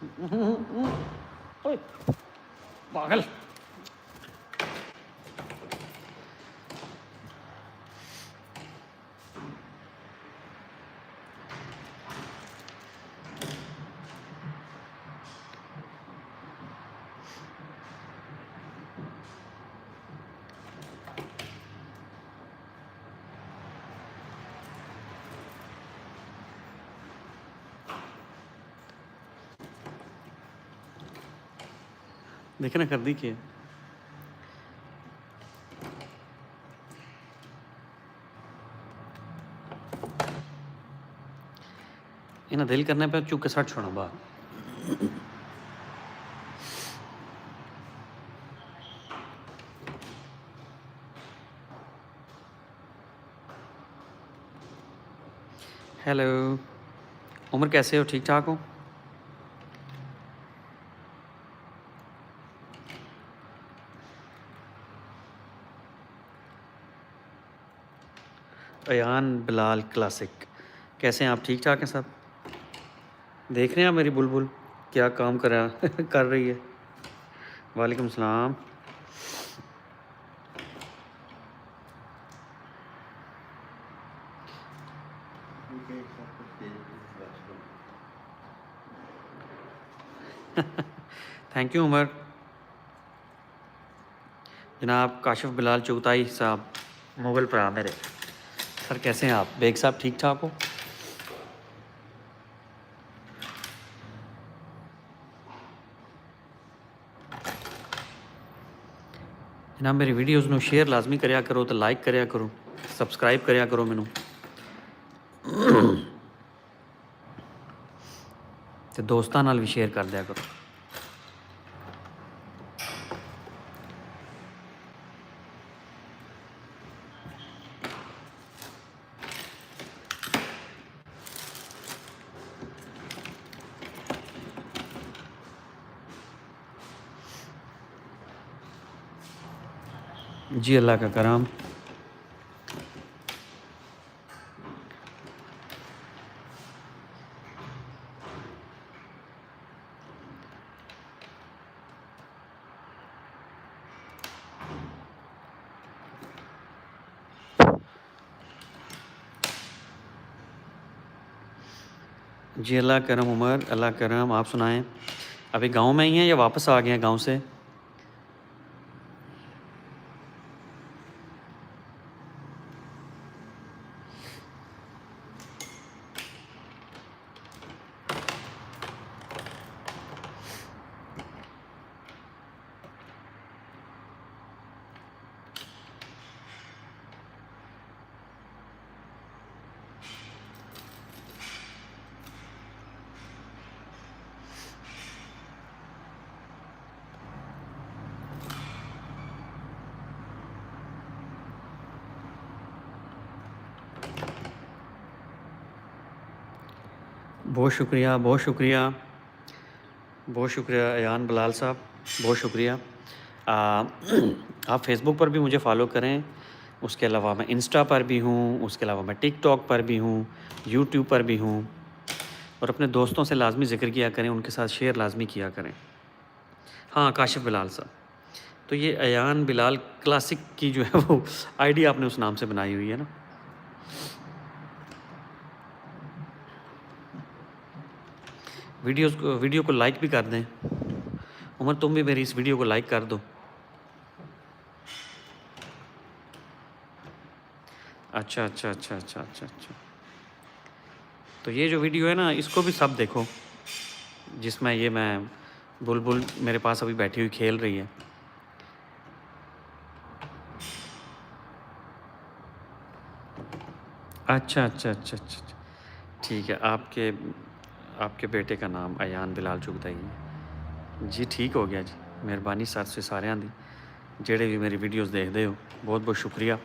ओए पागल। देखे ना कर दी के इन्हें दिल करने पे चुप के साथ छोड़ा बात। हेलो उमर, कैसे हो? ठीक ठाक हो? अयान बिलाल क्लासिक, कैसे हैं आप? ठीक ठाक हैं सब? देख रहे हैं आप मेरी बुलबुल क्या काम कर रही है? वालेकुम सलाम। Thank you Umar. जनाब काशिफ बिलाल चुगताई साहब, मुगल पर मेरे सर, कैसे हैं आप? बेग साहब ठीक ठाक हो? जनाब मेरी वीडियोज़ नू शेयर लाजमी करया करो, तो लाइक करया करो, सब्सक्राइब करया करो मैनू, तो दोस्तां नाल भी शेयर कर दिया करो। जी अल्लाह का करम। जी अल्लाह करम उमर, अल्लाह करम। आप सुनाएं, अभी गांव में ही हैं या वापस आ गए हैं गांव से? बहुत शुक्रिया, बहुत शुक्रिया, बहुत शुक्रिया अयान बिलाल साहब, बहुत शुक्रिया। आप फेसबुक पर भी मुझे फ़ॉलो करें, उसके अलावा मैं इंस्टा पर भी हूँ, उसके अलावा मैं टिकटॉक पर भी हूँ, यूट्यूब पर भी हूँ। और अपने दोस्तों से लाजमी ज़िक्र किया करें, उनके साथ शेयर लाजमी किया करें। हाँ काशिफ बिलाल साहब, तो ये अयान बिलाल क्लासिक की जो है वो आईडी आपने उस नाम से बनाई हुई है ना? वीडियो को लाइक भी कर दें। उमर तुम भी मेरी इस वीडियो को लाइक कर दो। अच्छा अच्छा अच्छा अच्छा अच्छा अच्छा। तो ये जो वीडियो है ना, इसको भी सब देखो, जिसमें ये मैं बुलबुल मेरे पास अभी बैठी हुई खेल रही है। अच्छा अच्छा अच्छा अच्छा अच्छा। ठीक है, आपके आपके बेटे का नाम अयान बिलाल चुगताई है जी? ठीक हो गया जी, मेहरबानी सर से सारिਆਂ दी, ਜਿਹੜੇ भी मेरी वीडियोज़ देखते हो, बहुत बहुत शुक्रिया।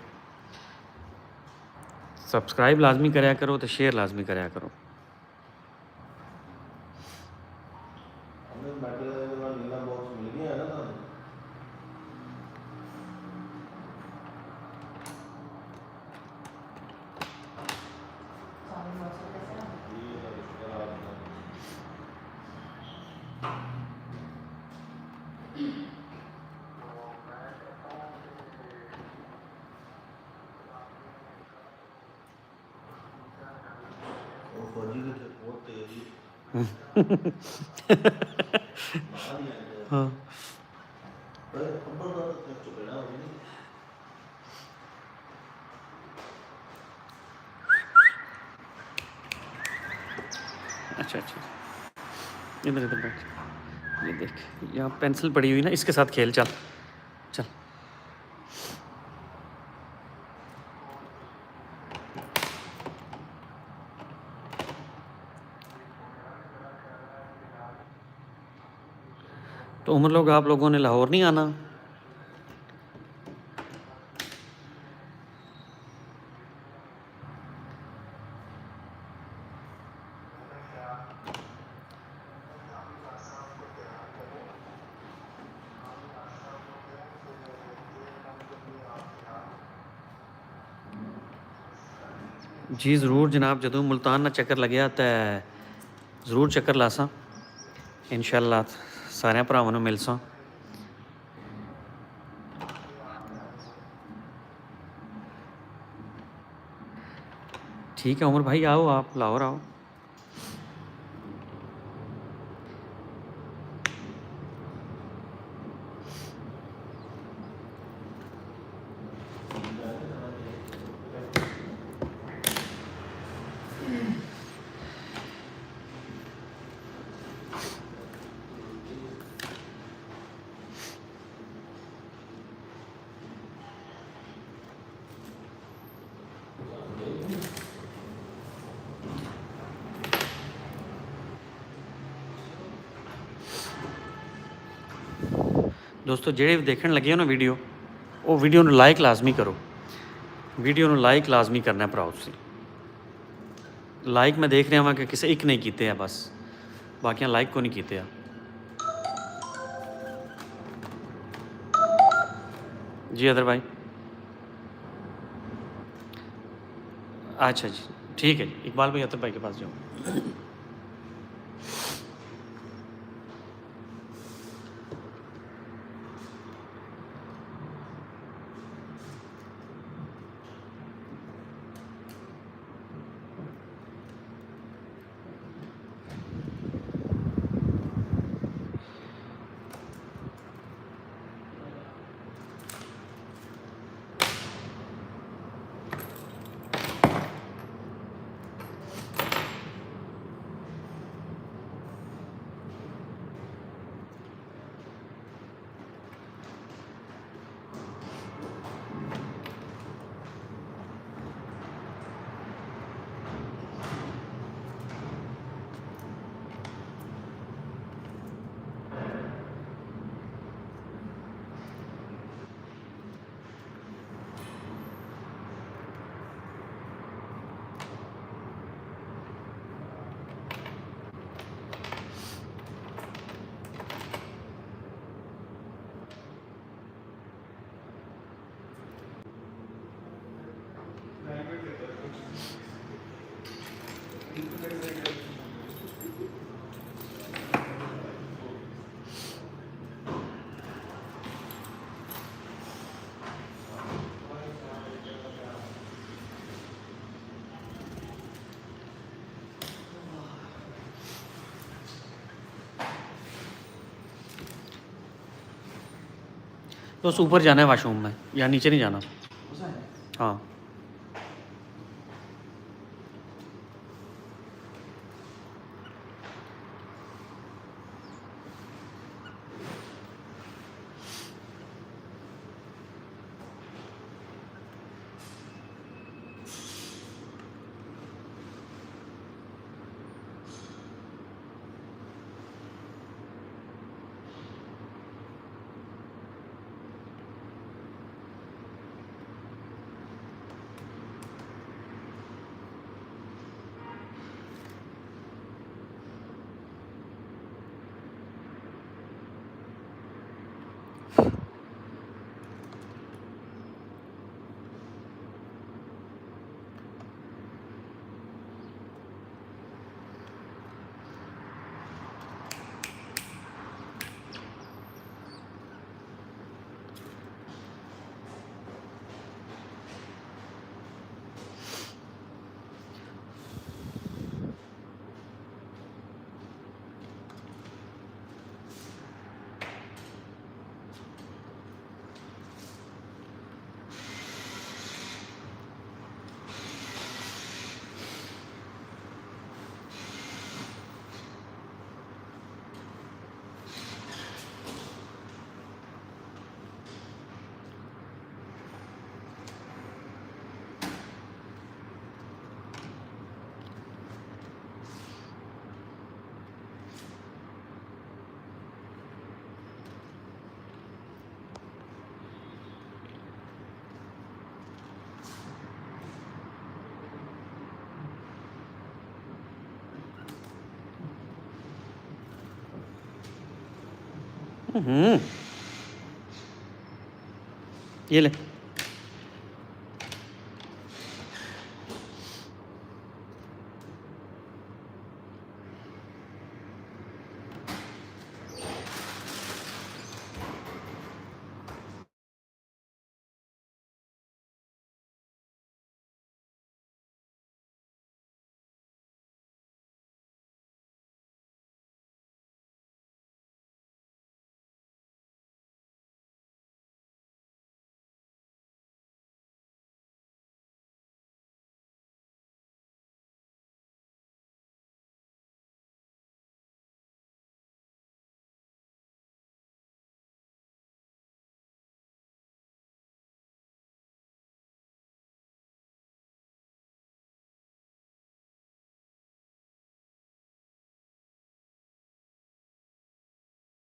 सब्सक्राइब लाजमी करया करो, तो शेयर लाजमी करया करो। हाँ अच्छा अच्छा, इधर इधर बैठ। ये देख, यहाँ पेंसिल पड़ी हुई ना, इसके साथ खेल, चल चल। तो उमर लोग, आप लोगों ने लाहौर नहीं आना? जी ज़रूर जनाब, जदों मुल्तान ना चक्कर लग्या ते ज़रूर चक्कर लासां, इंशाअल्लाह सारे भरावां नूं मिलसां। ठीक है उमर भाई, आओ आप लाहौर आओ। दोस्तों ਜਿਹੜੇ ਵੀ ਦੇਖਣ ਲੱਗੇ ਹੋ ਨਾ ਵੀਡੀਓ, ਉਹ ਵੀਡੀਓ ਨੂੰ ਲਾਈਕ ਲਾਜ਼ਮੀ ਕਰੋ। ਵੀਡੀਓ ਨੂੰ ਲਾਈਕ ਲਾਜ਼ਮੀ ਕਰਨਾ ਭਰਾਓ ਤੁਸੀਂ। ਲਾਈਕ ਮੈਂ ਦੇਖ ਰਿਹਾ ਹਾਂ ਕਿ ਕਿਸੇ ਇੱਕ ਨੇ ਕੀਤੇ ਆ ਬਸ, ਬਾਕੀਆਂ ਲਾਈਕ ਕੋ ਨਹੀਂ ਕੀਤੇ ਆ। जी अदर भाई, अच्छा जी ठीक है जी, इकबाल भाई अतर भाई के पास जाओ। तो बस ऊपर जाना है वाशरूम में, या नीचे नहीं जाना। हाँ ये ले